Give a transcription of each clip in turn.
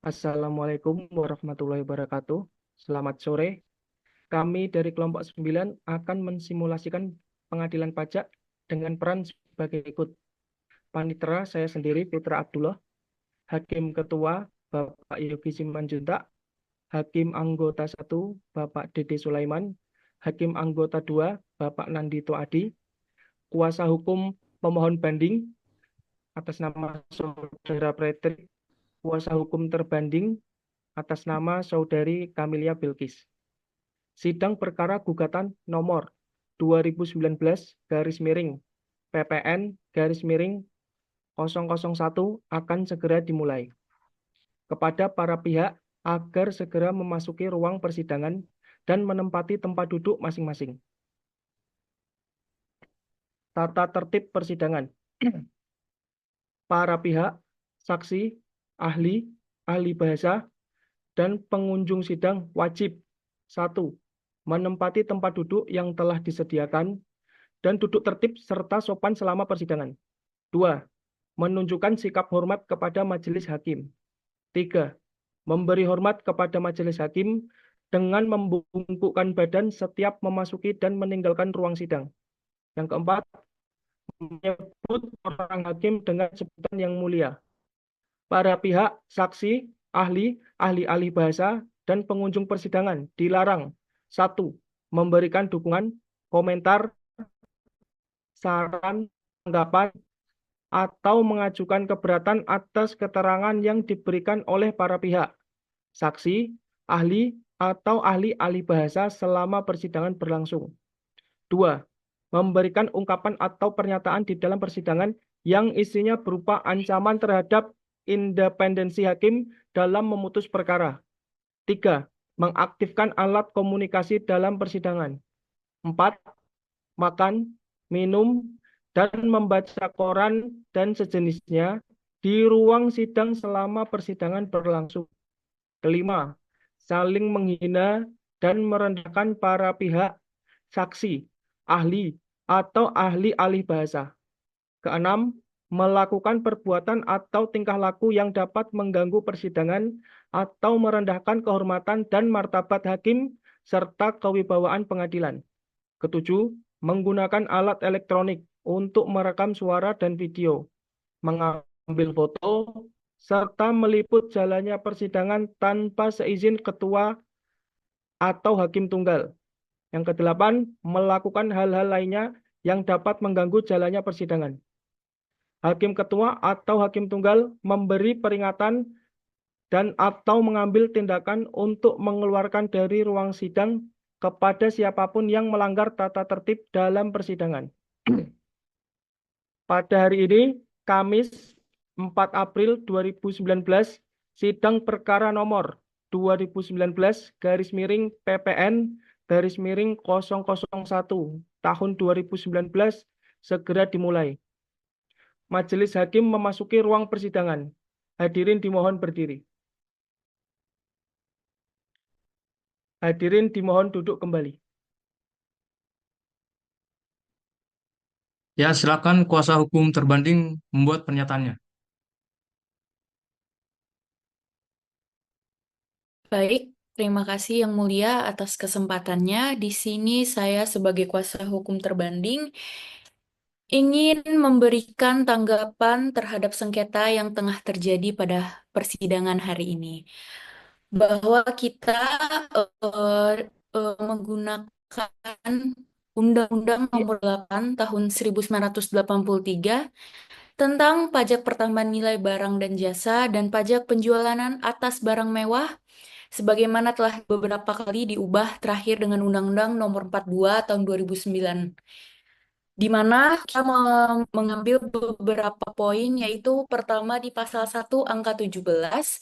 Assalamualaikum warahmatullahi wabarakatuh. Selamat sore. Kami dari kelompok 9 akan mensimulasikan pengadilan pajak dengan peran sebagai ikut. Panitera saya sendiri Putra Abdullah, Hakim Ketua Bapak Yogi Simanjuntak, Hakim Anggota 1 Bapak Dede Sulaiman, Hakim Anggota 2 Bapak Nandito Adi, Kuasa Hukum Pemohon Banding atas nama Saudara Fredrik, Kuasa Hukum Terbanding atas nama Saudari Kamilia Bilkis. Sidang perkara gugatan nomor 2019 garis miring PPN garis miring 001 akan segera dimulai. Kepada para pihak agar segera memasuki ruang persidangan dan menempati tempat duduk masing-masing. Tata tertib persidangan. Para pihak, saksi, ahli, ahli bahasa, dan pengunjung sidang wajib 1. Menempati tempat duduk yang telah disediakan dan duduk tertib serta sopan selama persidangan. 2. Menunjukkan sikap hormat kepada majelis hakim. 3. Memberi hormat kepada majelis hakim dengan membungkukkan badan setiap memasuki dan meninggalkan ruang sidang. Yang keempat, menyebut orang hakim dengan sebutan yang mulia. Para pihak, saksi, ahli, ahli bahasa, dan pengunjung persidangan dilarang 1. Memberikan dukungan, komentar, saran, tanggapan, atau mengajukan keberatan atas keterangan yang diberikan oleh para pihak, saksi, ahli, atau ahli bahasa selama persidangan berlangsung. 2. Memberikan ungkapan atau pernyataan di dalam persidangan yang isinya berupa ancaman terhadap independensi hakim dalam memutus perkara. 3. Mengaktifkan alat komunikasi dalam persidangan. 4. Makan, minum, dan membaca koran dan sejenisnya di ruang sidang selama persidangan berlangsung. Kelima, saling menghina dan merendahkan para pihak, saksi, ahli, atau ahli bahasa. Keenam, melakukan perbuatan atau tingkah laku yang dapat mengganggu persidangan atau merendahkan kehormatan dan martabat hakim serta kewibawaan pengadilan. Ketujuh, menggunakan alat elektronik untuk merekam suara dan video, mengambil foto, serta meliput jalannya persidangan tanpa seizin ketua atau hakim tunggal. Yang kedelapan, melakukan hal-hal lainnya yang dapat mengganggu jalannya persidangan. Hakim ketua atau hakim tunggal memberi peringatan dan atau mengambil tindakan untuk mengeluarkan dari ruang sidang kepada siapapun yang melanggar tata tertib dalam persidangan. Pada hari ini, Kamis 4 April 2019, sidang perkara nomor 2019 garis miring PPN garis miring 001 tahun 2019 segera dimulai. Majelis hakim memasuki ruang persidangan. Hadirin dimohon berdiri. Hadirin dimohon duduk kembali. Ya, silakan kuasa hukum terbanding membuat pernyataannya. Baik, terima kasih Yang Mulia atas kesempatannya. Di sini saya sebagai kuasa hukum terbanding ingin memberikan tanggapan terhadap sengketa yang tengah terjadi pada persidangan hari ini. Bahwa kita menggunakan Undang-Undang Nomor 8 Tahun 1983 tentang pajak pertambahan nilai barang dan jasa dan pajak penjualan atas barang mewah sebagaimana telah beberapa kali diubah terakhir dengan Undang-Undang Nomor 42 Tahun 2009, di mana kita mengambil beberapa poin, yaitu pertama di pasal 1 angka 17,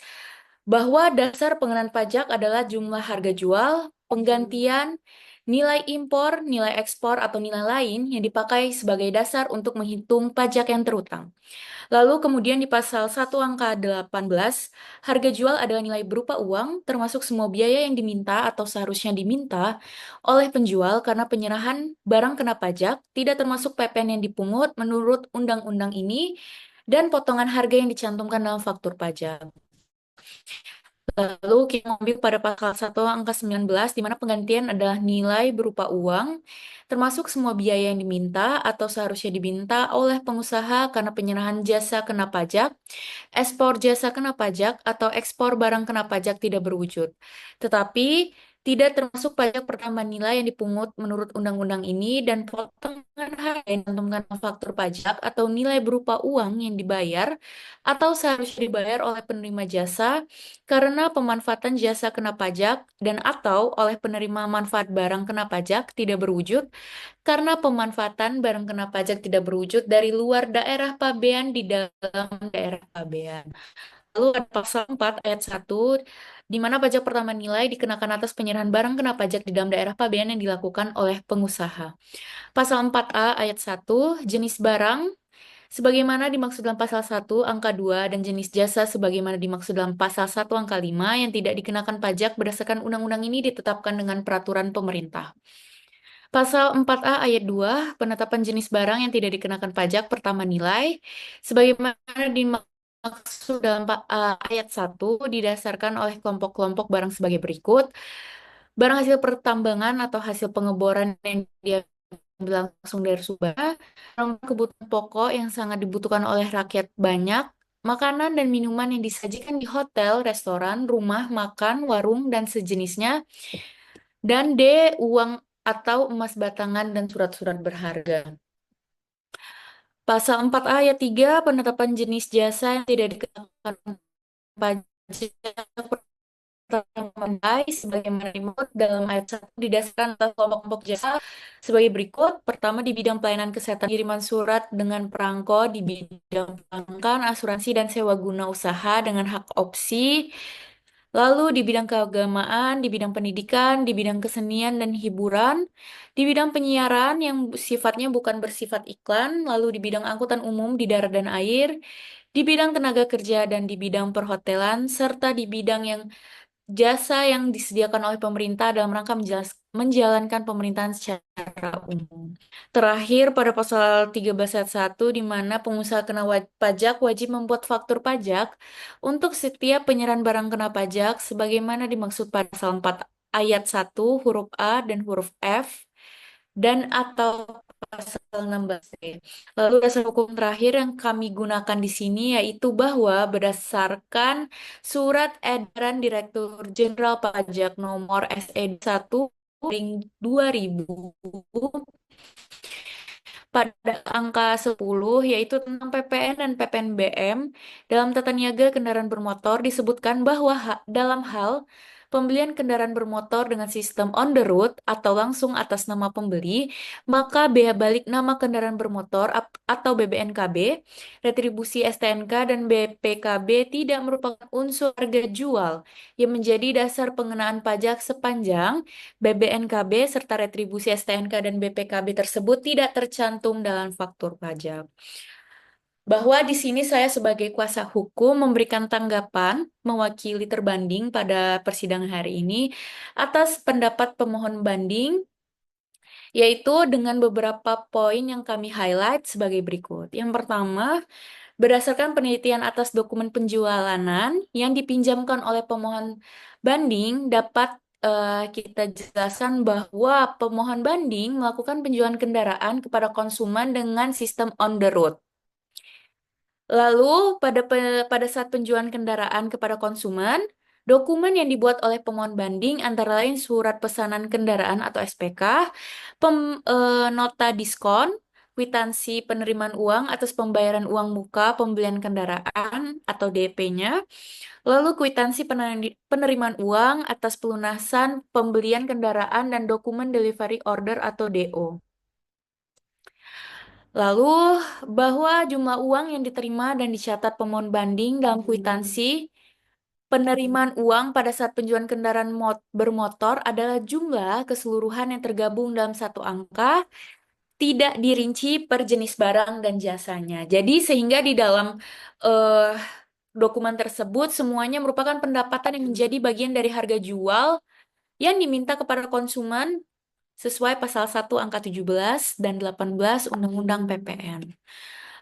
bahwa dasar pengenaan pajak adalah jumlah harga jual, penggantian, nilai impor, nilai ekspor, atau nilai lain yang dipakai sebagai dasar untuk menghitung pajak yang terutang. Lalu kemudian di pasal 1 angka 18, harga jual adalah nilai berupa uang, termasuk semua biaya yang diminta atau seharusnya diminta oleh penjual karena penyerahan barang kena pajak, tidak termasuk PPN yang dipungut menurut undang-undang ini, dan potongan harga yang dicantumkan dalam faktur pajak. Lalu kita mengambil pada pasal 1 angka 19, di mana penggantian adalah nilai berupa uang, termasuk semua biaya yang diminta atau seharusnya diminta oleh pengusaha karena penyerahan jasa kena pajak, ekspor jasa kena pajak, atau ekspor barang kena pajak tidak berwujud. Tetapi tidak termasuk pajak pertambahan nilai yang dipungut menurut undang-undang ini dan potongan harga yang dicantumkan dalam faktur pajak atau nilai berupa uang yang dibayar atau seharusnya dibayar oleh penerima jasa karena pemanfaatan jasa kena pajak dan atau oleh penerima manfaat barang kena pajak tidak berwujud karena pemanfaatan barang kena pajak tidak berwujud dari luar daerah pabean di dalam daerah pabean. Lalu ada pasal 4 ayat 1 di mana pajak pertama nilai dikenakan atas penyerahan barang kena pajak di dalam daerah pabean yang dilakukan oleh pengusaha. Pasal 4A ayat 1 jenis barang sebagaimana dimaksud dalam pasal 1 angka 2 dan jenis jasa sebagaimana dimaksud dalam pasal 1 angka 5 yang tidak dikenakan pajak berdasarkan undang-undang ini ditetapkan dengan peraturan pemerintah. Pasal 4A ayat 2 penetapan jenis barang yang tidak dikenakan pajak pertama nilai sebagaimana dimaksud dalam ayat 1 didasarkan oleh kelompok-kelompok barang sebagai berikut. Barang hasil pertambangan atau hasil pengeboran yang diambil langsung dari sumber, barang kebutuhan pokok yang sangat dibutuhkan oleh rakyat banyak, makanan dan minuman yang disajikan di hotel, restoran, rumah makan, warung, dan sejenisnya, dan D. Uang atau emas batangan dan surat-surat berharga. Pasal 4A ayat 3 penetapan jenis jasa yang tidak dikenakan pajak nilai sebagaimana dimaksud dalam ayat 1 didasarkan atas kelompok-kelompok jasa sebagai berikut. Pertama, di bidang pelayanan kesehatan, kiriman surat dengan perangko, di bidang perbankan, asuransi, dan sewa guna usaha dengan hak opsi. Lalu di bidang keagamaan, di bidang pendidikan, di bidang kesenian dan hiburan, di bidang penyiaran yang sifatnya bukan bersifat iklan, lalu di bidang angkutan umum di darat dan air, di bidang tenaga kerja dan di bidang perhotelan, serta di bidang yang jasa yang disediakan oleh pemerintah dalam rangka menjalankan pemerintahan secara umum. Terakhir, pada pasal 13 ayat 1, di mana pengusaha kena pajak wajib membuat faktur pajak untuk setiap penyerahan barang kena pajak, sebagaimana dimaksud pada pasal 4 ayat 1, huruf A dan huruf F, dan atau pasal 16D. Lalu dasar hukum terakhir yang kami gunakan di sini yaitu bahwa berdasarkan Surat Edaran Direktur Jenderal Pajak Nomor SE 1 2000 pada angka 10 yaitu tentang PPN dan PPNBM dalam tata niaga kendaraan bermotor disebutkan bahwa dalam hal pembelian kendaraan bermotor dengan sistem on the road atau langsung atas nama pembeli, maka bea balik nama kendaraan bermotor atau BBNKB, retribusi STNK dan BPKB tidak merupakan unsur harga jual yang menjadi dasar pengenaan pajak sepanjang BBNKB serta retribusi STNK dan BPKB tersebut tidak tercantum dalam faktur pajak. Bahwa di sini saya sebagai kuasa hukum memberikan tanggapan mewakili terbanding pada persidangan hari ini atas pendapat pemohon banding, yaitu dengan beberapa poin yang kami highlight sebagai berikut. Yang pertama, berdasarkan penelitian atas dokumen penjualanan yang dipinjamkan oleh pemohon banding, dapat kita jelaskan bahwa pemohon banding melakukan penjualan kendaraan kepada konsumen dengan sistem on the road. Lalu pada saat penjualan kendaraan kepada konsumen, dokumen yang dibuat oleh pemohon banding antara lain surat pesanan kendaraan atau SPK, nota diskon, kwitansi penerimaan uang atas pembayaran uang muka pembelian kendaraan atau DP-nya, lalu kwitansi penerimaan uang atas pelunasan pembelian kendaraan dan dokumen delivery order atau DO. Lalu, bahwa jumlah uang yang diterima dan dicatat pemohon banding dalam kwitansi penerimaan uang pada saat penjualan kendaraan bermotor adalah jumlah keseluruhan yang tergabung dalam satu angka, tidak dirinci per jenis barang dan jasanya. Jadi, sehingga di dalam eh, dokumen tersebut semuanya merupakan pendapatan yang menjadi bagian dari harga jual yang diminta kepada konsumen sesuai pasal 1 angka 17 dan 18 Undang-Undang PPN.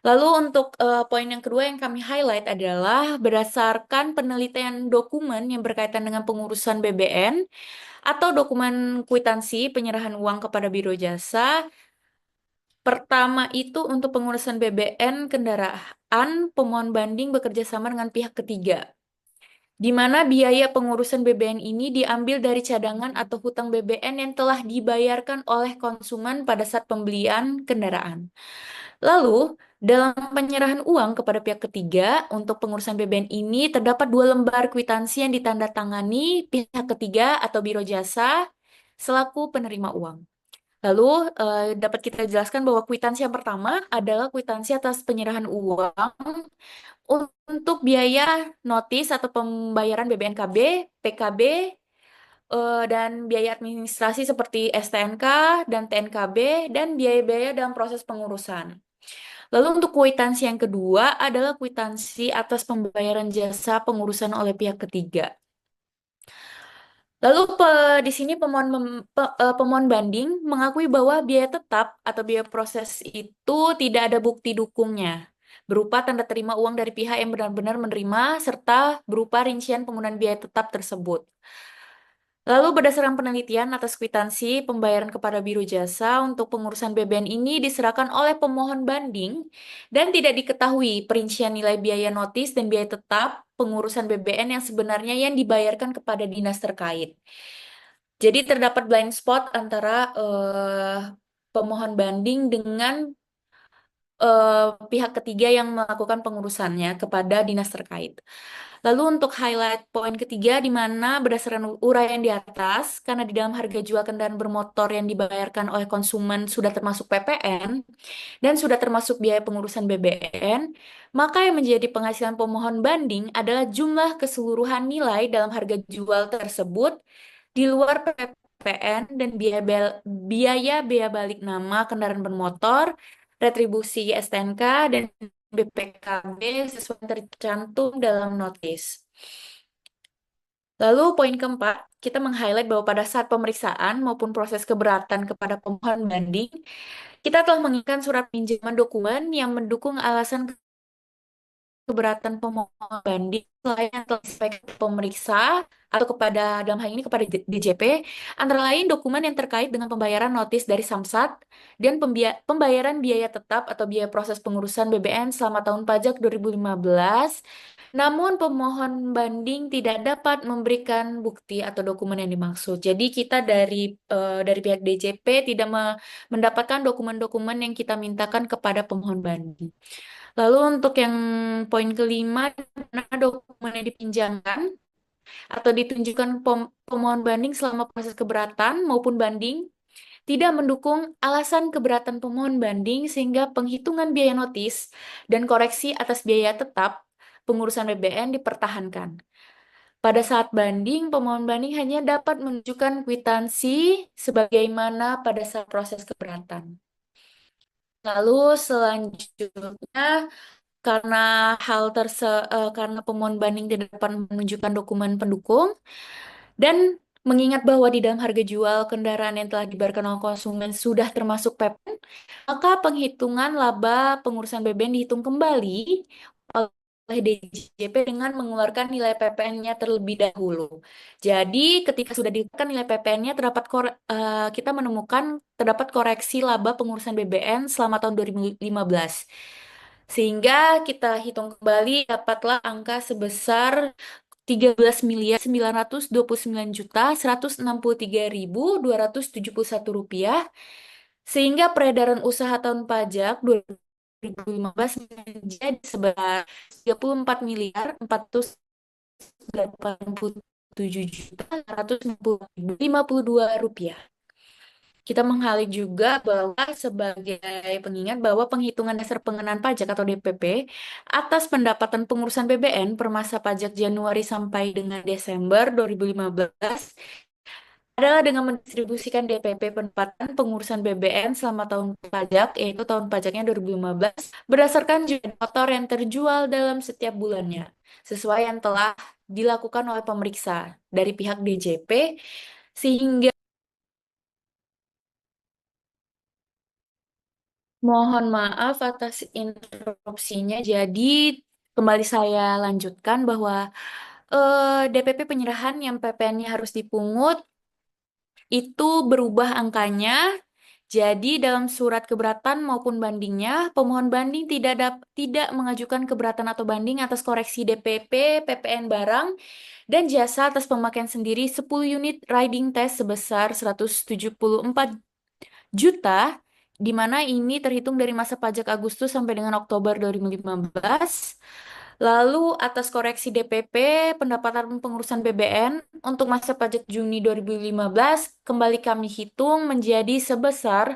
Lalu untuk poin yang kedua yang kami highlight adalah berdasarkan penelitian dokumen yang berkaitan dengan pengurusan BBN atau dokumen kwitansi penyerahan uang kepada Biro Jasa. Pertama itu untuk pengurusan BBN kendaraan, pemohon banding bekerja sama dengan pihak ketiga, di mana biaya pengurusan BBN ini diambil dari cadangan atau hutang BBN yang telah dibayarkan oleh konsumen pada saat pembelian kendaraan. Lalu, dalam penyerahan uang kepada pihak ketiga untuk pengurusan BBN ini terdapat 2 lembar kwitansi yang ditandatangani pihak ketiga atau Biro Jasa selaku penerima uang. Lalu, dapat kita jelaskan bahwa kwitansi yang pertama adalah kwitansi atas penyerahan uang untuk biaya notis atau pembayaran BBNKB, PKB, dan biaya administrasi seperti STNK dan TNKB, dan biaya-biaya dalam proses pengurusan. Lalu untuk kwitansi yang kedua adalah kwitansi atas pembayaran jasa pengurusan oleh pihak ketiga. Lalu di sini pemohon banding mengakui bahwa biaya tetap atau biaya proses itu tidak ada bukti dukungnya, berupa tanda terima uang dari pihak yang benar-benar menerima serta berupa rincian penggunaan biaya tetap tersebut. Lalu berdasarkan penelitian atas kwitansi pembayaran kepada Biro Jasa untuk pengurusan BBN ini diserahkan oleh pemohon banding dan tidak diketahui perincian nilai biaya notis dan biaya tetap pengurusan BBN yang sebenarnya yang dibayarkan kepada dinas terkait. Jadi terdapat blind spot antara pemohon banding dengan pihak ketiga yang melakukan pengurusannya kepada dinas terkait. Lalu untuk highlight poin ketiga di mana berdasarkan uraian di atas, karena di dalam harga jual kendaraan bermotor yang dibayarkan oleh konsumen sudah termasuk PPN dan sudah termasuk biaya pengurusan BBN, maka yang menjadi penghasilan pemohon banding adalah jumlah keseluruhan nilai dalam harga jual tersebut di luar PPN dan biaya balik nama kendaraan bermotor, retribusi STNK, dan BPKB sesuai yang tercantum dalam notis. Lalu poin keempat, kita meng-highlight bahwa pada saat pemeriksaan maupun proses keberatan kepada pemohon banding, kita telah menginginkan surat pinjaman dokumen yang mendukung alasan keberatan pemohon banding selain yang telah disampaikan ke pemeriksa atau kepada dalam hal ini kepada DJP, antara lain dokumen yang terkait dengan pembayaran notis dari Samsat dan pembayaran biaya tetap atau biaya proses pengurusan BBN selama tahun pajak 2015. Namun pemohon banding tidak dapat memberikan bukti atau dokumen yang dimaksud. Jadi kita dari pihak DJP tidak mendapatkan dokumen-dokumen yang kita mintakan kepada pemohon banding. Lalu untuk yang poin kelima, mana dokumen yang dipinjamkan atau ditunjukkan pemohon banding selama proses keberatan maupun banding tidak mendukung alasan keberatan pemohon banding sehingga penghitungan biaya notis dan koreksi atas biaya tetap pengurusan BBN dipertahankan. Pada saat banding, pemohon banding hanya dapat menunjukkan kwitansi sebagaimana pada saat proses keberatan. Lalu selanjutnya karena karena pemohon banding tidak dapat menunjukkan dokumen pendukung dan mengingat bahwa di dalam harga jual kendaraan yang telah dibayarkan oleh konsumen sudah termasuk PPN, maka penghitungan laba pengurusan BBN dihitung kembali oleh DJP dengan mengeluarkan nilai PPN-nya terlebih dahulu. Jadi ketika sudah dikeluarkan nilai PPN-nya kita menemukan terdapat koreksi laba pengurusan BBN selama tahun 2015. Sehingga kita hitung kembali dapatlah angka sebesar 13.929.163.271 rupiah, sehingga peredaran usaha tahun pajak 2015 menjadi sebesar 34.487.152 rupiah. Kita meng-highlight juga bahwa sebagai pengingat bahwa penghitungan dasar pengenaan pajak atau DPP atas pendapatan pengurusan BBN per masa pajak Januari sampai dengan Desember 2015 adalah dengan mendistribusikan DPP pendapatan pengurusan BBN selama tahun pajak, yaitu tahun pajaknya 2015, berdasarkan jumlah motor yang terjual dalam setiap bulannya, sesuai yang telah dilakukan oleh pemeriksa dari pihak DJP, sehingga Mohon maaf atas interupsinya. Jadi, kembali saya lanjutkan bahwa DPP penyerahan yang PPN-nya harus dipungut itu berubah angkanya. Jadi, dalam surat keberatan maupun bandingnya, pemohon banding tidak mengajukan keberatan atau banding atas koreksi DPP, PPN barang, dan jasa atas pemakaian sendiri 10 unit riding test sebesar 174 juta, di mana ini terhitung dari masa pajak Agustus sampai dengan Oktober 2015. Lalu atas koreksi DPP, pendapatan pengurusan BBN untuk masa pajak Juni 2015 kembali kami hitung menjadi sebesar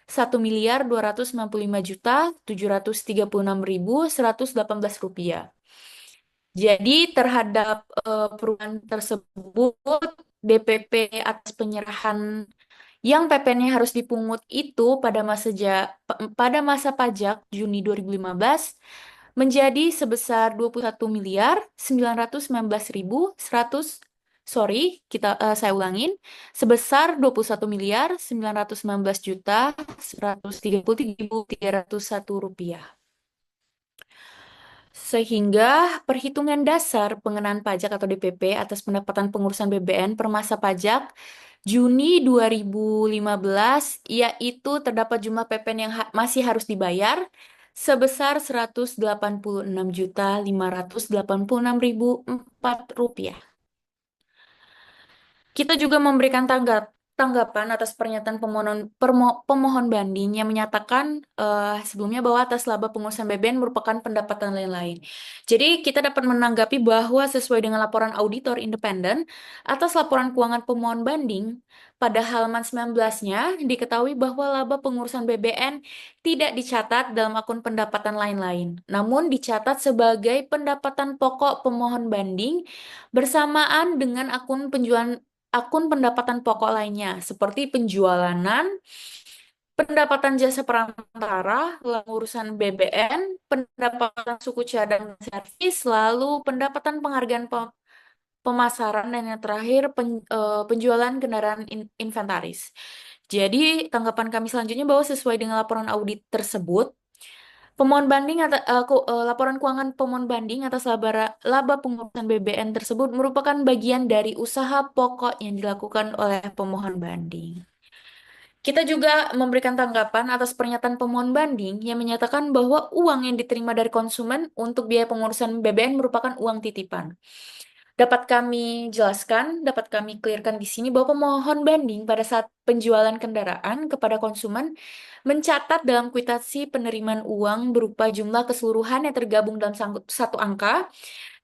1.255.736.118 rupiah. Jadi terhadap perubahan tersebut, DPP atas penyerahan yang PPN-nya harus dipungut itu pada masa pajak Juni 2015 menjadi sebesar 21.919.100, sorry, saya ulangin, sebesar 21.919.133.301 rupiah. Sehingga perhitungan dasar pengenaan pajak atau DPP atas pendapatan pengurusan BBN per masa pajak Juni 2015 yaitu terdapat jumlah PPN yang masih harus dibayar sebesar 186.586.004 rupiah. Kita juga memberikan tanggapan atas pernyataan pemohon banding yang menyatakan sebelumnya bahwa atas laba pengurusan BBN merupakan pendapatan lain-lain. Jadi kita dapat menanggapi bahwa sesuai dengan laporan auditor independen atas laporan keuangan pemohon banding, pada halaman 19-nya diketahui bahwa laba pengurusan BBN tidak dicatat dalam akun pendapatan lain-lain, namun dicatat sebagai pendapatan pokok pemohon banding bersamaan dengan akun pendapatan pokok lainnya, seperti penjualanan, pendapatan jasa perantara, lalu urusan BBN, pendapatan suku cadang servis, lalu pendapatan penghargaan pemasaran, dan yang terakhir penjualan kendaraan inventaris. Jadi, tanggapan kami selanjutnya bahwa sesuai dengan laporan audit tersebut, laporan keuangan pemohon banding atas laba pengurusan BBN tersebut merupakan bagian dari usaha pokok yang dilakukan oleh pemohon banding. Kita juga memberikan tanggapan atas pernyataan pemohon banding yang menyatakan bahwa uang yang diterima dari konsumen untuk biaya pengurusan BBN merupakan uang titipan. Dapat kami jelaskan, dapat kami clearkan di sini bahwa pemohon banding pada saat penjualan kendaraan kepada konsumen mencatat dalam kwitansi penerimaan uang berupa jumlah keseluruhan yang tergabung dalam satu angka,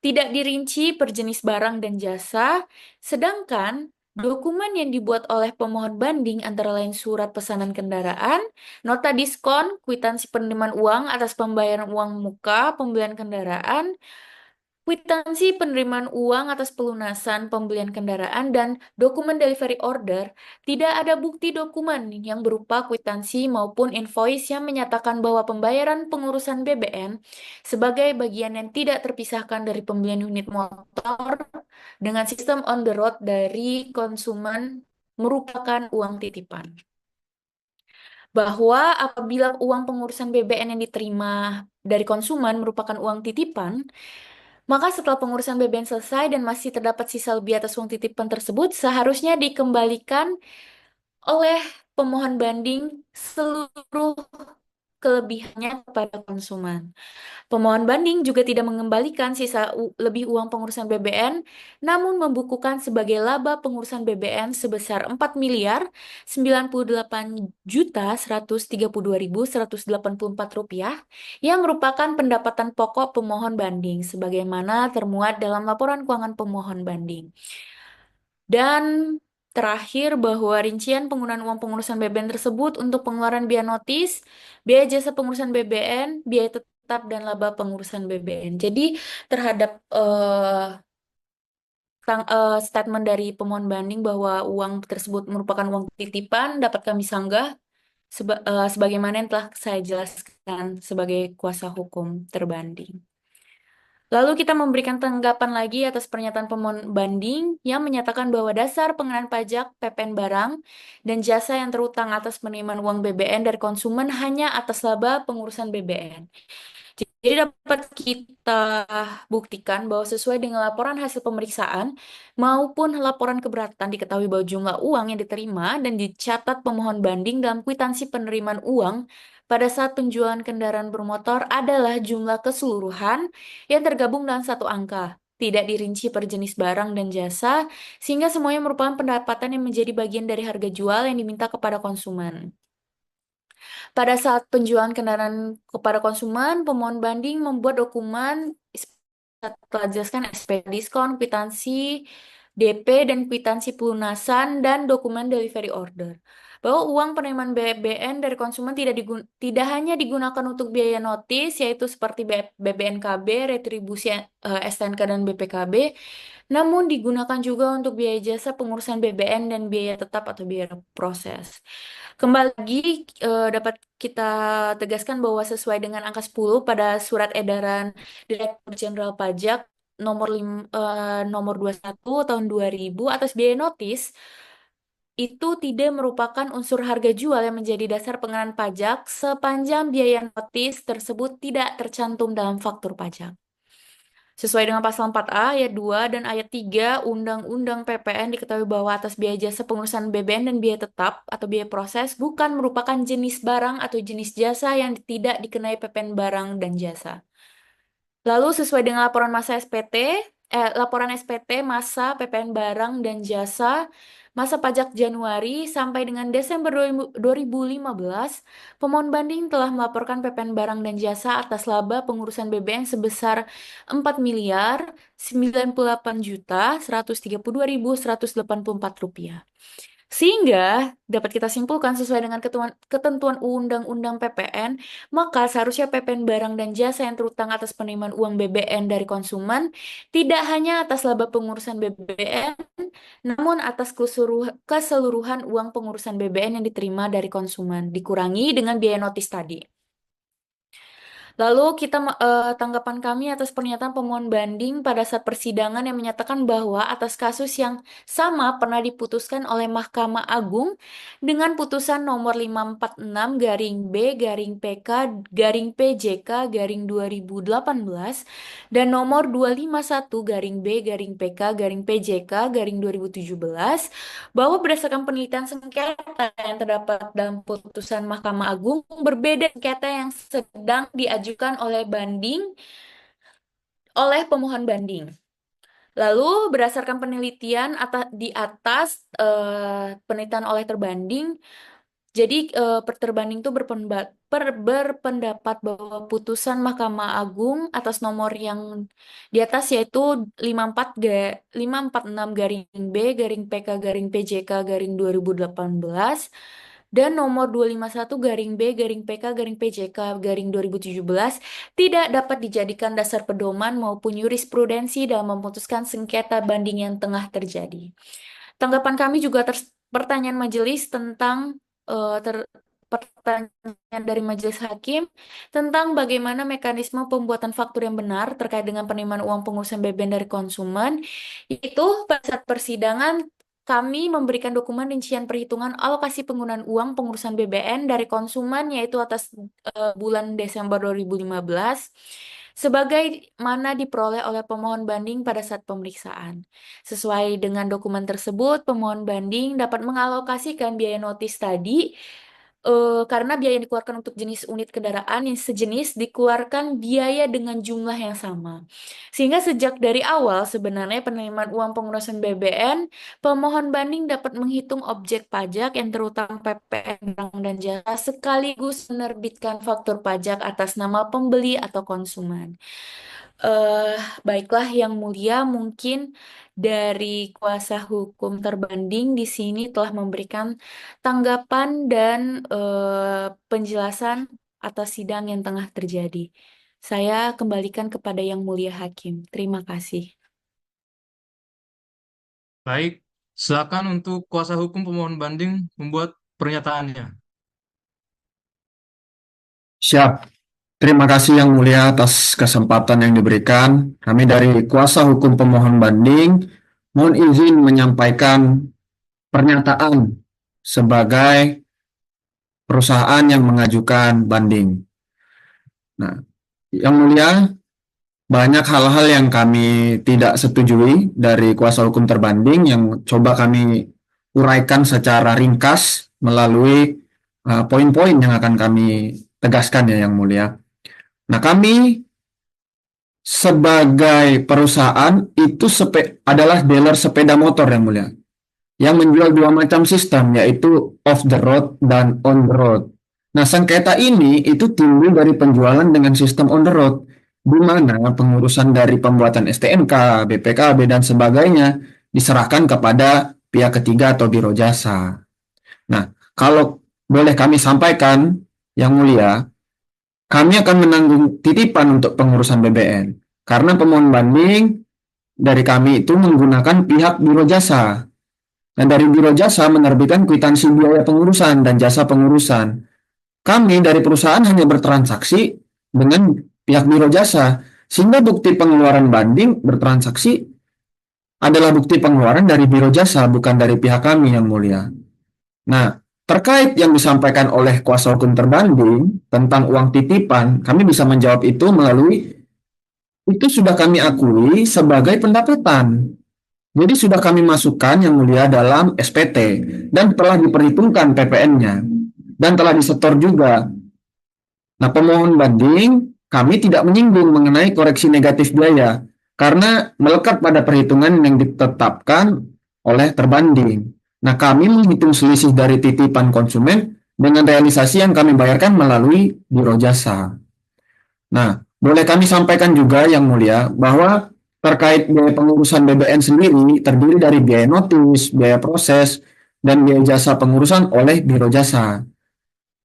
tidak dirinci per jenis barang dan jasa, sedangkan dokumen yang dibuat oleh pemohon banding antara lain surat pesanan kendaraan, nota diskon, kwitansi penerimaan uang atas pembayaran uang muka, pembelian kendaraan, kwitansi penerimaan uang atas pelunasan pembelian kendaraan, dan dokumen delivery order, tidak ada bukti dokumen yang berupa kwitansi maupun invoice yang menyatakan bahwa pembayaran pengurusan BBN sebagai bagian yang tidak terpisahkan dari pembelian unit motor dengan sistem on the road dari konsumen merupakan uang titipan. Bahwa apabila uang pengurusan BBN yang diterima dari konsumen merupakan uang titipan, maka setelah pengurusan BBN selesai dan masih terdapat sisa lebih atas uang titipan tersebut, seharusnya dikembalikan oleh pemohon banding seluruh kelebihannya kepada konsumen. Pemohon banding juga tidak mengembalikan sisa lebih uang pengurusan BBN, namun membukukan sebagai laba pengurusan BBN sebesar 4.098.132.184 rupiah yang merupakan pendapatan pokok pemohon banding sebagaimana termuat dalam laporan keuangan pemohon banding. Dan terakhir bahwa rincian penggunaan uang pengurusan BBN tersebut untuk pengeluaran biaya notis, biaya jasa pengurusan BBN, biaya tetap, dan laba pengurusan BBN. Jadi terhadap statement dari pemohon banding bahwa uang tersebut merupakan uang titipan dapat kami sanggah sebagaimana yang telah saya jelaskan sebagai kuasa hukum terbanding. Lalu kita memberikan tanggapan lagi atas pernyataan pemohon banding yang menyatakan bahwa dasar pengenaan pajak PPN barang dan jasa yang terutang atas penerimaan uang BBN dari konsumen hanya atas laba pengurusan BBN. Jadi dapat kita buktikan bahwa sesuai dengan laporan hasil pemeriksaan maupun laporan keberatan diketahui bahwa jumlah uang yang diterima dan dicatat pemohon banding dalam kwitansi penerimaan uang pada saat penjualan kendaraan bermotor adalah jumlah keseluruhan yang tergabung dalam satu angka. Tidak dirinci per jenis barang dan jasa, sehingga semuanya merupakan pendapatan yang menjadi bagian dari harga jual yang diminta kepada konsumen. Pada saat penjualan kendaraan kepada konsumen, pemohon banding membuat dokumen telah dijelaskan SP diskon, kwitansi DP dan kwitansi pelunasan dan dokumen delivery order. Bahwa uang penerimaan BBN dari konsumen tidak hanya digunakan untuk biaya notis, yaitu seperti BBNKB, retribusi STNK dan BPKB, namun digunakan juga untuk biaya jasa pengurusan BBN dan biaya tetap atau biaya proses. Kembali lagi dapat kita tegaskan bahwa sesuai dengan angka 10 pada surat edaran Direktur Jenderal Pajak nomor 21 tahun 2000 atas biaya notis itu tidak merupakan unsur harga jual yang menjadi dasar pengenaan pajak sepanjang biaya notis tersebut tidak tercantum dalam faktur pajak. Sesuai dengan pasal 4A ayat 2 dan ayat 3 Undang-Undang PPN diketahui bahwa atas biaya jasa pengurusan BBN dan biaya tetap atau biaya proses bukan merupakan jenis barang atau jenis jasa yang tidak dikenai PPN barang dan jasa. Lalu sesuai dengan laporan SPT masa PPN barang dan jasa masa pajak Januari sampai dengan Desember 2015, pemohon banding telah melaporkan PPN barang dan jasa atas laba pengurusan BBN sebesar 4.098.132.184 rupiah. Sehingga dapat kita simpulkan sesuai dengan ketentuan Undang-Undang PPN, maka seharusnya PPN barang dan jasa yang terutang atas penerimaan uang BBN dari konsumen tidak hanya atas laba pengurusan BBN, namun atas keseluruhan uang pengurusan BBN yang diterima dari konsumen, dikurangi dengan biaya notis tadi. Lalu tanggapan kami atas pernyataan pemohon banding pada saat persidangan yang menyatakan bahwa atas kasus yang sama pernah diputuskan oleh Mahkamah Agung dengan putusan nomor 546 garing B garing PK garing PJK garing 2018 dan nomor 251 garing B garing PK garing PJK garing 2017 bahwa berdasarkan penelitian sengketa yang terdapat dalam putusan Mahkamah Agung berbeda sengketa yang sedang diajukan oleh pemohon banding. Lalu berdasarkan penelitian di atas penelitian oleh terbanding, jadi peterbanding itu berpendapat bahwa putusan Mahkamah Agung atas nomor yang di atas yaitu 546 garing B garing PK garing PJK garing 2018 dan nomor 251 garing B garing PK garing PJK garing 2017 tidak dapat dijadikan dasar pedoman maupun jurisprudensi dalam memutuskan sengketa banding yang tengah terjadi. Tanggapan kami juga pertanyaan majelis tentang pertanyaan dari majelis hakim tentang bagaimana mekanisme pembuatan faktur yang benar terkait dengan penerimaan uang pengurusan BBN dari konsumen. Itu pada saat persidangan kami memberikan dokumen rincian perhitungan alokasi penggunaan uang pengurusan BBN dari konsumen yaitu atas bulan Desember 2015 sebagai mana diperoleh oleh pemohon banding pada saat pemeriksaan. Sesuai dengan dokumen tersebut, pemohon banding dapat mengalokasikan biaya notis tadi karena biaya yang dikeluarkan untuk jenis unit kendaraan yang sejenis dikeluarkan biaya dengan jumlah yang sama. Sehingga sejak dari awal sebenarnya penerimaan uang pengurusan BBN, pemohon banding dapat menghitung objek pajak yang terutang PPN barang dan jasa sekaligus menerbitkan faktur pajak atas nama pembeli atau konsumen. Eh, Baiklah Yang Mulia, mungkin dari kuasa hukum terbanding di sini telah memberikan tanggapan dan penjelasan atas sidang yang tengah terjadi. Saya kembalikan kepada Yang Mulia Hakim. Terima kasih. Baik, silakan untuk kuasa hukum pemohon banding membuat pernyataannya. Siap. Terima kasih Yang Mulia atas kesempatan yang diberikan. Kami dari kuasa hukum pemohon banding mohon izin menyampaikan pernyataan sebagai perusahaan yang mengajukan banding. Nah, Yang Mulia, banyak hal-hal yang kami tidak setujui dari kuasa hukum terbanding yang coba kami uraikan secara ringkas melalui poin-poin yang akan kami tegaskan ya Yang Mulia. Nah, kami sebagai perusahaan itu adalah dealer sepeda motor Yang Mulia, yang menjual dua macam sistem, yaitu off the road dan on the road. Nah, sengketa ini itu timbul dari penjualan dengan sistem on the road, di mana pengurusan dari pembuatan STNK, BPKB, dan sebagainya diserahkan kepada pihak ketiga atau biro jasa. Nah, kalau boleh kami sampaikan, Yang Mulia, kami akan menanggung titipan untuk pengurusan BBN, karena pemohon banding dari kami itu menggunakan pihak biro jasa. Dan dari biro jasa menerbitkan kwitansi biaya pengurusan dan jasa pengurusan. Kami dari perusahaan hanya bertransaksi dengan pihak biro jasa, sehingga bukti pengeluaran banding bertransaksi adalah bukti pengeluaran dari biro jasa, bukan dari pihak kami Yang Mulia. Nah, terkait yang disampaikan oleh kuasa hukum terbanding tentang uang titipan, kami bisa menjawab itu melalui itu sudah kami akui sebagai pendapatan. Jadi sudah kami masukkan Yang Mulia dalam SPT dan telah diperhitungkan PPN-nya dan telah disetor juga. Nah, pemohon banding kami tidak menyinggung mengenai koreksi negatif biaya karena melekat pada perhitungan yang ditetapkan oleh terbanding. Nah, kami menghitung selisih dari titipan konsumen dengan realisasi yang kami bayarkan melalui biro jasa. Nah, boleh kami sampaikan juga Yang Mulia bahwa terkait biaya pengurusan BBN sendiri terdiri dari biaya notis, biaya proses, dan biaya jasa pengurusan oleh biro jasa.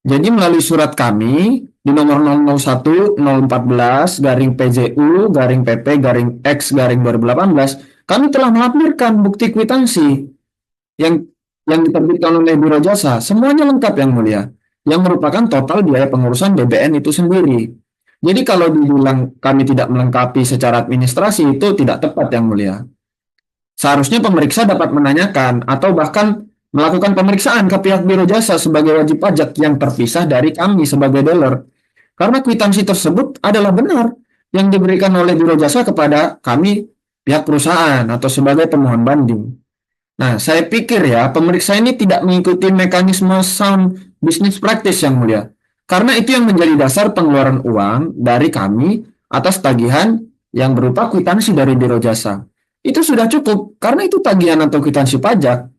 Jadi melalui surat kami di nomor 001-014-PJU-PP-X-2018, kami telah melampirkan bukti kwitansi yang diterbitkan oleh biro jasa. Semuanya lengkap Yang Mulia, yang merupakan total biaya pengurusan BBN itu sendiri. Jadi kalau dibilang kami tidak melengkapi secara administrasi itu tidak tepat Yang Mulia. Seharusnya pemeriksa dapat menanyakan atau bahkan melakukan pemeriksaan ke pihak biro jasa sebagai wajib pajak yang terpisah dari kami sebagai dealer. Karena kwitansi tersebut adalah benar yang diberikan oleh biro jasa kepada kami pihak perusahaan atau sebagai pemohon banding. Nah, saya pikir ya pemeriksa ini tidak mengikuti mekanisme sound business practice Yang Mulia. Karena itu yang menjadi dasar pengeluaran uang dari kami atas tagihan yang berupa kwitansi dari biro jasa. Itu sudah cukup, karena itu tagihan atau kwitansi pajak.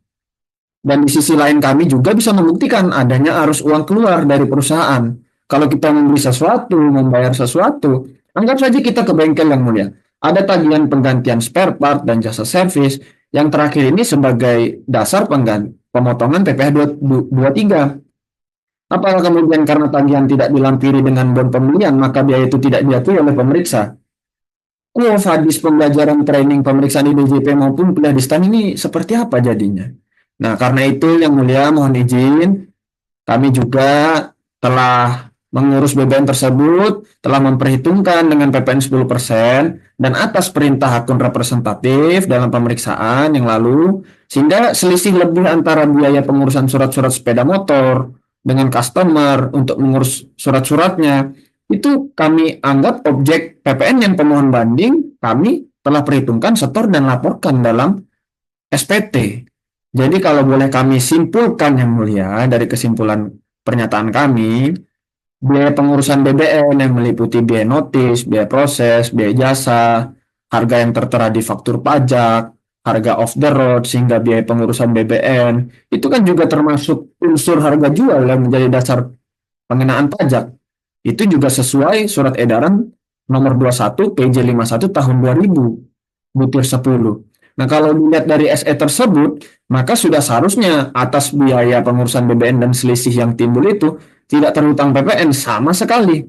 Dan di sisi lain kami juga bisa membuktikan adanya arus uang keluar dari perusahaan. Kalau kita membeli sesuatu, membayar sesuatu, anggap saja kita ke bengkel Yang Mulia. Ada tagihan penggantian spare part dan jasa servis. Yang terakhir ini sebagai dasar pemotongan PPh 23. Apakah kemudian karena tagihan tidak dilampiri dengan bon pembelian, maka biaya itu tidak diakui oleh pemeriksa? Kuof hadis pembelajaran training pemeriksaan di DJP maupun kuliah di STAN ini seperti apa jadinya? Nah, karena itu Yang Mulia mohon izin, kami juga telah mengurus BBN tersebut, telah memperhitungkan dengan PPN 10% dan atas perintah akun representatif dalam pemeriksaan yang lalu, sehingga selisih lebih antara biaya pengurusan surat-surat sepeda motor dengan customer untuk mengurus surat-suratnya, itu kami anggap objek PPN yang pemohon banding kami telah perhitungkan, setor, dan laporkan dalam SPT. Jadi kalau boleh kami simpulkan Yang Mulia dari kesimpulan pernyataan kami, biaya pengurusan BBN yang meliputi biaya notis, biaya proses, biaya jasa, harga yang tertera di faktur pajak, harga off the road, sehingga biaya pengurusan BBN, itu kan juga termasuk unsur harga jual yang menjadi dasar pengenaan pajak. Itu juga sesuai surat edaran nomor 21 PJ 51 tahun 2000, butir 10. Nah, kalau dilihat dari SE tersebut, maka sudah seharusnya atas biaya pengurusan BBN dan selisih yang timbul itu tidak terhutang PPN sama sekali.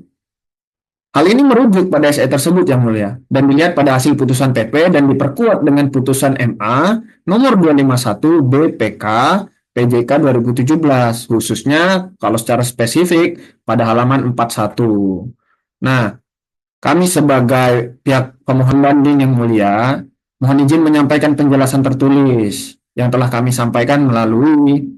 Hal ini merujuk pada SE tersebut Yang Mulia dan dilihat pada hasil putusan PP dan diperkuat dengan putusan MA nomor 251 BPK PJK 2017, khususnya kalau secara spesifik pada halaman 41. Nah, kami sebagai pihak pemohon banding yang mulia, mohon izin menyampaikan penjelasan tertulis yang telah kami sampaikan melalui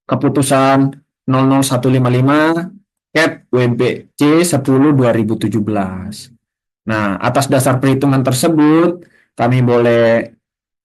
keputusan 00155 Cap WBC 10 2017. Nah, atas dasar perhitungan tersebut, kami boleh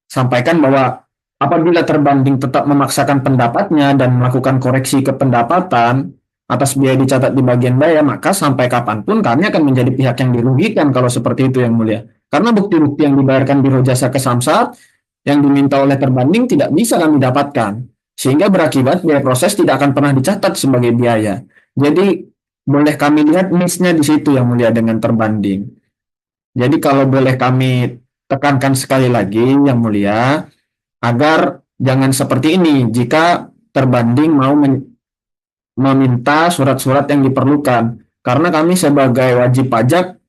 sampaikan bahwa apabila terbanding tetap memaksakan pendapatnya dan melakukan koreksi ke pendapatan atas biaya dicatat di bagian baya, maka sampai kapanpun kami akan menjadi pihak yang dirugikan kalau seperti itu yang mulia. Karena bukti-bukti yang dibayarkan Biro Jasa ke Samsat yang diminta oleh terbanding tidak bisa kami dapatkan. Sehingga berakibat biaya proses tidak akan pernah dicatat sebagai biaya. Jadi boleh kami lihat miss-nya di situ yang mulia dengan terbanding. Jadi kalau boleh kami tekankan sekali lagi yang mulia, agar jangan seperti ini jika terbanding mau meminta surat-surat yang diperlukan. Karena kami sebagai wajib pajak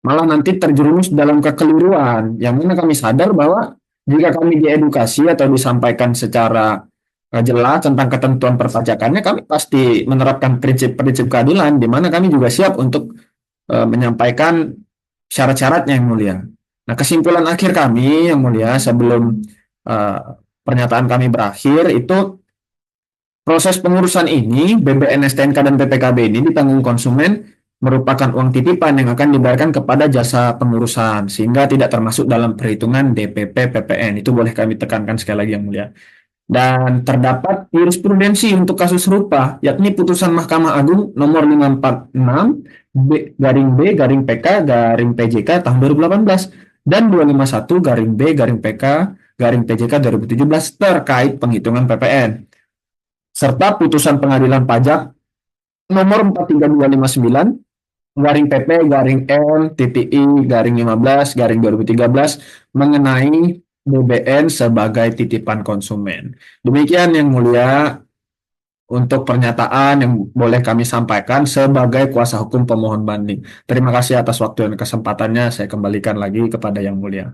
malah nanti terjerumus dalam kekeliruan, yang mana kami sadar bahwa jika kami diedukasi atau disampaikan secara jelas tentang ketentuan perpajakannya, kami pasti menerapkan prinsip-prinsip keadilan, di mana kami juga siap untuk menyampaikan syarat-syaratnya yang mulia. Nah, kesimpulan akhir kami yang mulia sebelum eh, pernyataan kami berakhir itu proses pengurusan ini BBN, STNK dan PPKB ini ditanggung konsumen merupakan uang titipan yang akan dibayarkan kepada jasa pengurusan sehingga tidak termasuk dalam perhitungan DPP PPN. Itu boleh kami tekankan sekali lagi yang mulia. Dan terdapat jurisprudensi untuk kasus serupa, yakni putusan Mahkamah Agung nomor 546 B garing PK garing PJK tahun 2018 dan 251 garing B garing PK garing PJK 2017 terkait penghitungan PPN, serta putusan Pengadilan Pajak nomor 43259 garing PP garing N titik I garing 15 garing 2013 mengenai BBN sebagai titipan konsumen. Demikian yang mulia untuk pernyataan yang boleh kami sampaikan sebagai kuasa hukum pemohon banding. Terima kasih atas waktu dan kesempatannya. Saya kembalikan lagi kepada yang mulia.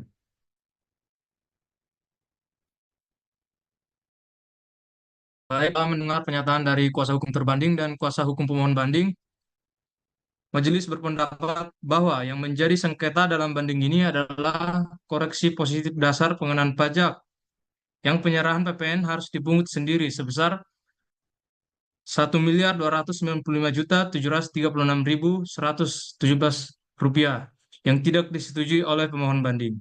Baik, telah mendengar pernyataan dari kuasa hukum terbanding dan kuasa hukum pemohon banding. Majelis berpendapat bahwa yang menjadi sengketa dalam banding ini adalah koreksi positif dasar pengenaan pajak yang penyerahan PPN harus dipungut sendiri sebesar 1.295.736.117 rupiah yang tidak disetujui oleh pemohon banding.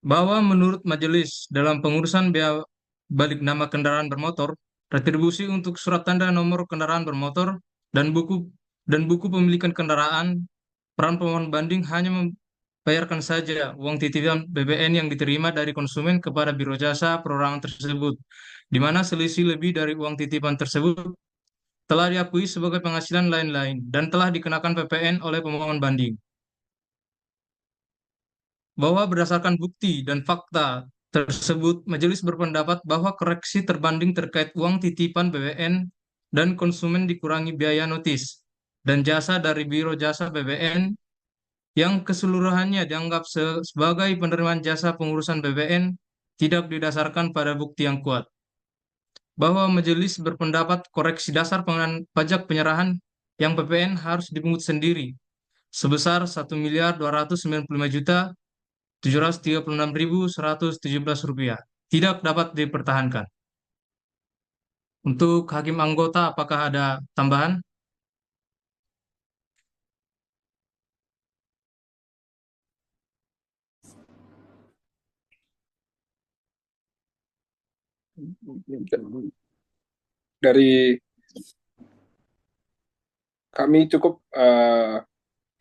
Bahwa menurut majelis dalam pengurusan biaya balik nama kendaraan bermotor, retribusi untuk surat tanda nomor kendaraan bermotor dan buku pemilikan kendaraan, peran pemohon banding hanya membayarkan saja uang titipan BBN yang diterima dari konsumen kepada Biro Jasa Perorangan tersebut, di mana selisih lebih dari uang titipan tersebut telah diakui sebagai penghasilan lain-lain dan telah dikenakan PPN oleh pemohon banding. Bahwa berdasarkan bukti dan fakta tersebut, majelis berpendapat bahwa koreksi terbanding terkait uang titipan BBN dan konsumen dikurangi biaya notis dan jasa dari Biro Jasa BBN yang keseluruhannya dianggap sebagai penerimaan jasa pengurusan BBN tidak didasarkan pada bukti yang kuat. Bahwa majelis berpendapat koreksi dasar pengenaan pajak penyerahan yang PPN harus dipungut sendiri sebesar 1.295.736.117 rupiah tidak dapat dipertahankan. Untuk hakim anggota, apakah ada tambahan? Dari kami cukup,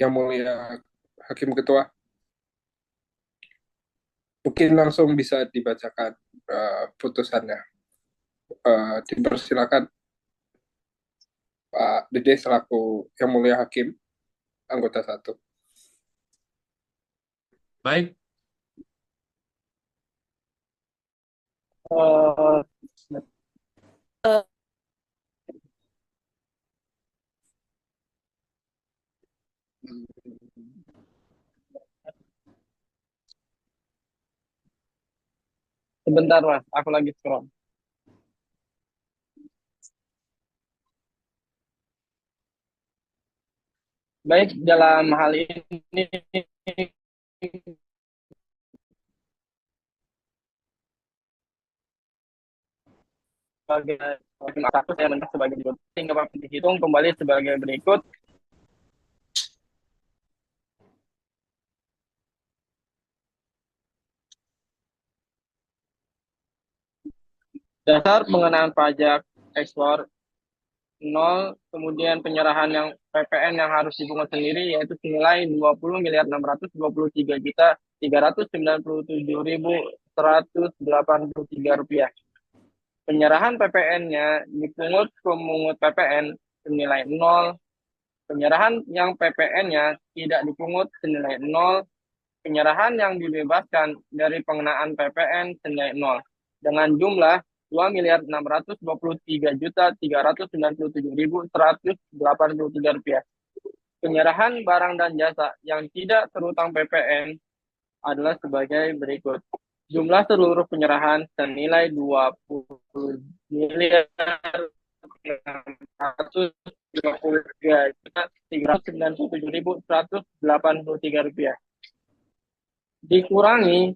yang mulia Hakim Ketua, mungkin langsung bisa dibacakan putusannya. Dipersilakan Pak Dede selaku yang mulia Hakim anggota 1. Baik, Eh, Sebentar, Mas. Aku lagi scroll. Baik, dalam hal ini sebagai hakim satu saya mencatat sebagai berikut. Sehingga dihitung kembali sebagai berikut. Dasar pengenaan pajak ekspor 0, kemudian penyerahan yang PPN yang harus dipungut sendiri yaitu senilai 20.623.397.183 rupiah. Penyerahan PPN-nya dipungut pemungut PPN senilai 0, penyerahan yang PPN-nya tidak dipungut senilai 0, penyerahan yang dibebaskan dari pengenaan PPN senilai 0 dengan jumlah 2.623.397.183 rupiah. Penyerahan barang dan jasa yang tidak terutang PPN adalah sebagai berikut. Jumlah seluruh penyerahan senilai 20.357.183 rupiah. Dikurangi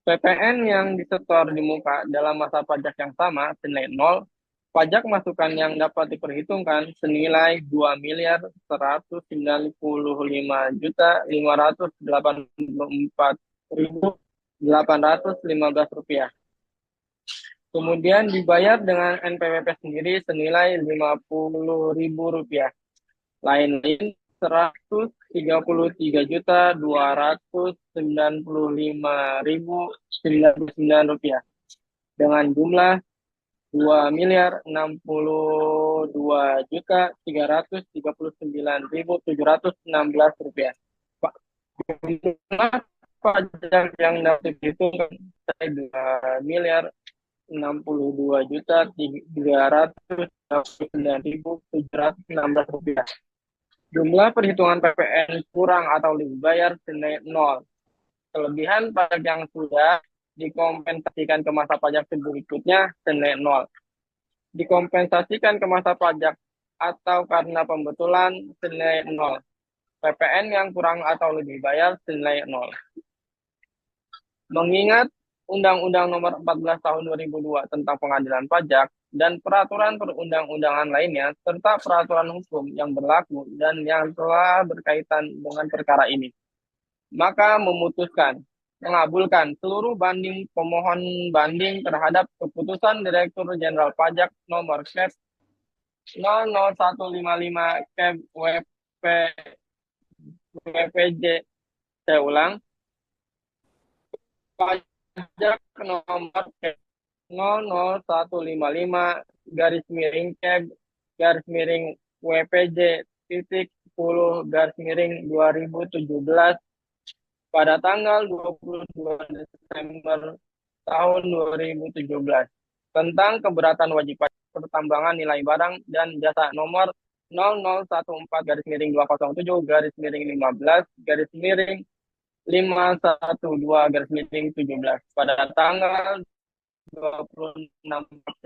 PPN yang disetor di muka dalam masa pajak yang sama senilai 0, pajak masukan yang dapat diperhitungkan senilai 2.195.584.815 rupiah. Kemudian dibayar dengan NPWP sendiri senilai 50.000 rupiah. Lain-lain 133.295.099 rupiah dengan jumlah 2.062.339.716 rupiah. Jumlah pajak yang dapat dihitung 2.062.339.716 rupiah. Jumlah perhitungan PPN kurang atau lebih bayar senilai 0. Kelebihan pajak yang sudah dikompensasikan ke masa pajak berikutnya senilai 0. Dikompensasikan ke masa pajak atau karena pembetulan senilai 0. PPN yang kurang atau lebih bayar senilai 0. Mengingat Undang-Undang Nomor 14 Tahun 2002 tentang Pengadilan Pajak dan peraturan perundang-undangan lainnya, serta peraturan hukum yang berlaku dan yang telah berkaitan dengan perkara ini, maka memutuskan mengabulkan seluruh banding pemohon banding terhadap keputusan Direktur Jenderal Pajak nomor Kep 00155 Kep WPJ, saya ulang, pajak nomor Kep 00155 garis miring Kep garis miring WPJ titik 10 garis miring 2017 pada tanggal 22 Desember tahun 2017 tentang keberatan wajib pajak pertambangan nilai barang dan jasa nomor 0014 garis miring 207 garis miring 15 garis miring 512 garis miring 17 pada tanggal 26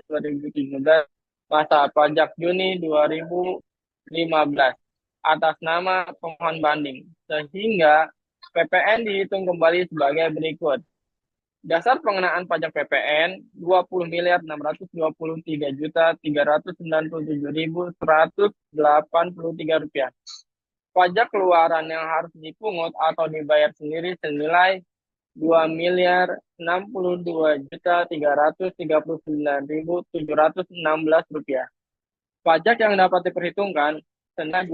2017 masa pajak Juni 2015 atas nama pemohon banding, sehingga PPN dihitung kembali sebagai berikut. Dasar pengenaan pajak PPN 20.393.397.183 rupiah. Pajak keluaran yang harus dipungut atau dibayar sendiri senilai 2.062.339.716 rupiah. Pajak yang dapat diperhitungkan senilai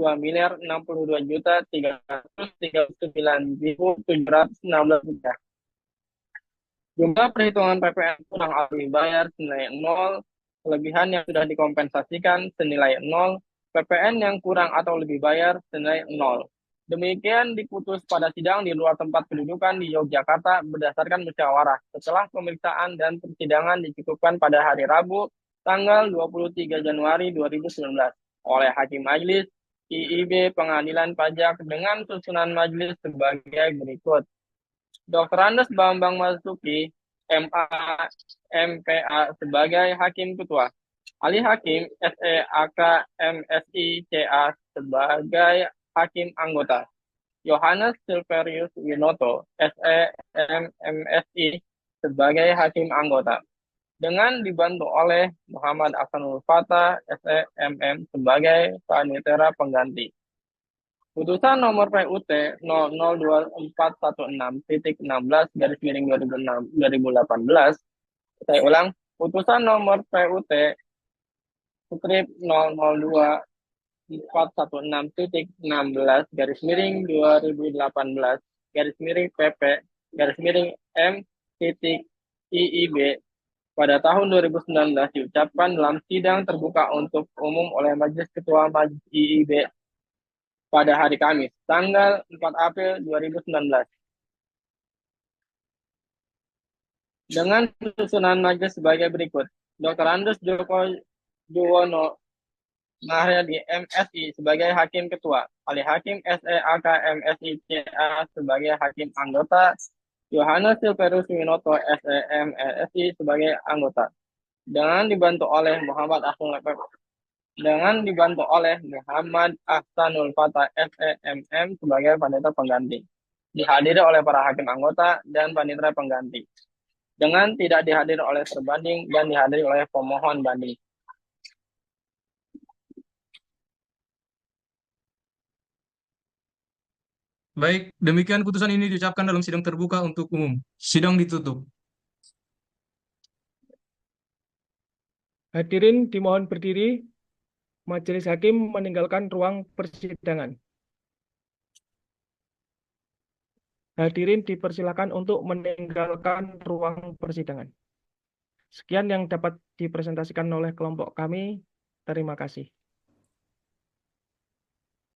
2.062.339.716 rupiah. Jumlah perhitungan PPN kurang atau dibayar senilai 0, kelebihan yang sudah dikompensasikan senilai 0, PPN yang kurang atau lebih bayar senilai 0. Demikian diputus pada sidang di luar tempat kedudukan di Yogyakarta berdasarkan musyawarah setelah pemeriksaan dan persidangan dicukupkan pada hari Rabu tanggal 23 Januari 2019 oleh Hakim Majelis IIB Pengadilan Pajak dengan susunan majelis sebagai berikut. Dr. Andes Bambang Masuki, MA, MPA sebagai Hakim Ketua. Ahli Hakim SE AK MSI CA sebagai Hakim Anggota. Yohanes Silverius Winoto, SE, MSI, sebagai Hakim Anggota. Dengan dibantu oleh Muhammad Ahsanul Fatah, SE, MM, sebagai Panitera Pengganti. Putusan nomor PUT 002416.16/2018. Saya ulang, putusan nomor PUT strip 002/2018/PP/M/IIB pada tahun 2019 diucapkan dalam sidang terbuka untuk umum oleh Majelis Ketua Majelis IIB pada hari Kamis, tanggal 4 April 2019. Dengan susunan majelis sebagai berikut. Dr. Andus Joko Juwono Mahyadi, MSI, sebagai Hakim Ketua. Ahli Hakim SE AK MSI CA sebagai Hakim Anggota. Yohanes Silverus Winoto SE MSI sebagai Anggota. Dengan dibantu oleh Muhammad Ahsanul Fatah SEMM sebagai Panitera Pengganti. Dihadiri oleh para hakim anggota dan panitera pengganti. Dengan tidak dihadiri oleh terbanding dan dihadiri oleh pemohon banding. Baik, demikian putusan ini diucapkan dalam sidang terbuka untuk umum. Sidang ditutup. Hadirin dimohon berdiri. Majelis hakim meninggalkan ruang persidangan. Hadirin dipersilakan untuk meninggalkan ruang persidangan. Sekian yang dapat dipresentasikan oleh kelompok kami. Terima kasih.